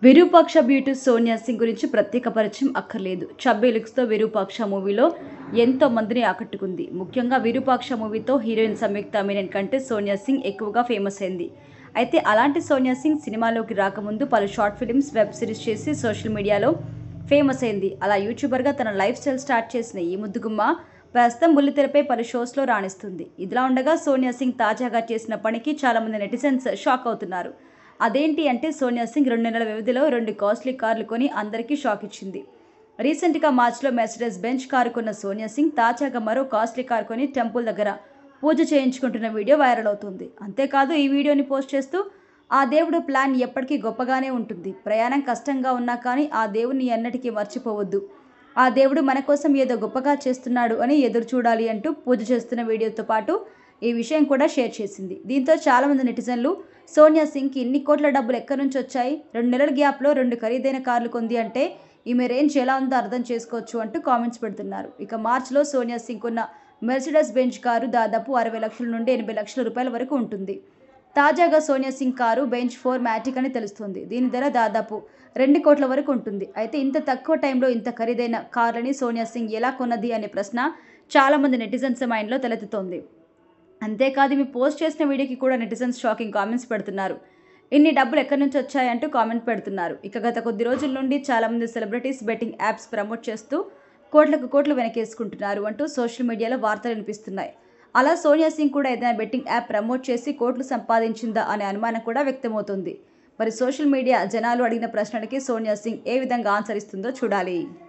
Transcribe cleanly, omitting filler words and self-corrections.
Virupaksha beauty Sonia Singh గురించి ప్రత్యేక పరిచయం అక్కర్లేదు. చబ్బీ లుక్స్తో విరూపాక్ష మూవీలో ఎంతో మందిని ఆకట్టుకుంది. ముఖ్యంగా విరూపాక్ష మూవీతో హీరోయిన్ సంయుక్త మీనన్ కంటే సోనియా సింగ్ ఎక్కువగా ఫేమస్ అయింది. అయితే అలాంటి సోనియా సింగ్ సినిమాలోకి రాకముందు పలు షార్ట్ ఫిల్మ్స్, వెబ్ సిరీస్ చేసి సోషల్ మీడియాలో ఫేమస్ అయింది. అలా యూట్యూబర్గా తన లైఫ్ స్టైల్ స్టార్ట్ చేసిన ఈ ముద్దుగుమ్మ ప్రస్తుతం బుల్లితెరపై పలు షోస్లో రాణిస్తుంది. ఇదిలా ఉండగా సోనియా సింగ్ తాజాగా చేసిన పనికి చాలామంది నెటిజన్స్ షాక్ అవుతున్నారు. అదేంటి అంటే సోనియా సింగ్ 2 నెలల వ్యవధిలో 2 కాస్ట్లీ కార్లు కొని అందరికీ షాక్ ఇచ్చింది. రీసెంట్గా మార్చిలో మెర్సిడెస్ బెంజ్ కారు కొన్న సోనియా సింగ్ తాజాగా మరో కాస్ట్లీ కారు కొని టెంపుల్ దగ్గర పూజ చేయించుకుంటున్న వీడియో వైరల్ అవుతుంది. అంతేకాదు ఈ వీడియోని పోస్ట్ చేస్తూ ఆ దేవుడు ప్లాన్ ఎప్పటికీ గొప్పగానే ఉంటుంది. ప్రయాణం కష్టంగా ఉన్నా కానీ ఆ దేవుడిని ఎన్నటికీ మర్చిపోవద్దు. ఆ దేవుడు మన కోసం ఏదో గొప్పగా చేస్తున్నాడు అని ఎదురు చూడాలి అంటూ పూజ చేస్తున్న వీడియోతో పాటు ఈ విషయం కూడా షేర్ చేసింది. దీంతో చాలామంది నెటిజన్లు సోనియా సింగ్కి ఇన్ని కోట్ల డబ్బులు ఎక్కడి నుంచి వచ్చాయి, 2 నెలల గ్యాప్లో 2 ఖరీదైన కార్లు కొంది అంటే ఈమె రేంజ్ ఎలా ఉందో అర్థం చేసుకోవచ్చు అంటూ కామెంట్స్ పెడుతున్నారు. ఇక మార్చిలో సోనియా సింగ్ కొన్న మెర్సిడెస్ బెంజ్ కారు దాదాపు 60 లక్షల నుండి 80 లక్షల రూపాయల వరకు ఉంటుంది. తాజాగా సోనియా సింగ్ కారు బెంజ్ 4 మ్యాటిక్ అని తెలుస్తుంది. దీని ధర దాదాపు 2 కోట్ల వరకు ఉంటుంది. అయితే ఇంత తక్కువ టైంలో ఇంత ఖరీదైన కార్లని సోనియా సింగ్ ఎలా కొన్నది అనే ప్రశ్న చాలామంది నెటిజన్స్ మైండ్లో తలెత్తుతోంది. అంతేకాదు ఈమె పోస్ట్ చేసిన వీడియోకి కూడా నెటిజన్స్ షాకింగ్ కామెంట్స్ పెడుతున్నారు. ఇన్ని డబ్బులు ఎక్కడి నుంచి వచ్చాయంటూ కామెంట్ పెడుతున్నారు. ఇక గత కొద్ది రోజుల నుండి చాలామంది సెలబ్రిటీస్ బెట్టింగ్ యాప్స్ ప్రమోట్ చేస్తూ కోట్లకు కోట్లు వెనకేసుకుంటున్నారు అంటూ సోషల్ మీడియాలో వార్తలు వినిపిస్తున్నాయి. అలా సోనియా సింగ్ కూడా ఏదైనా బెట్టింగ్ యాప్ ప్రమోట్ చేసి కోట్లు సంపాదించిందా అనే అనుమానం కూడా వ్యక్తమవుతుంది. మరి సోషల్ మీడియా జనాలు అడిగిన ప్రశ్నలకి సోనియా సింగ్ ఏ విధంగా ఆన్సర్ ఇస్తుందో చూడాలి.